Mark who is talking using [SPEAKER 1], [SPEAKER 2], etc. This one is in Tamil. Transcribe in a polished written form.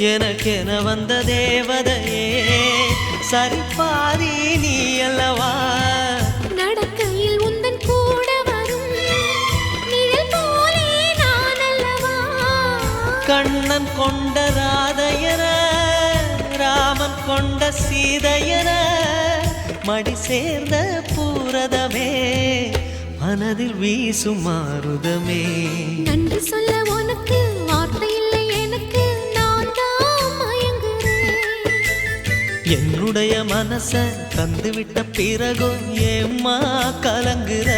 [SPEAKER 1] எனக்கென வந்த தேவதையே சரிபாதி நீ அல்லவா
[SPEAKER 2] நடக்கையில் உந்தன் கூட வரும் நிழல் போலே நான் அல்லவா
[SPEAKER 1] கண்ணன் கொண்ட ராதையர ராமன் கொண்ட சீதையர மடி சேர்ந்த பூரதமே மனதில் வீசும் மாருதமே
[SPEAKER 2] நன்றி சொல்ல உனக்கு வார்த்தை இல்லை எனக்கு நான் தான் மயங்குறேன்
[SPEAKER 1] என்னுடைய மனச தந்துவிட்ட பிறகும் ஏம்மா கலங்குற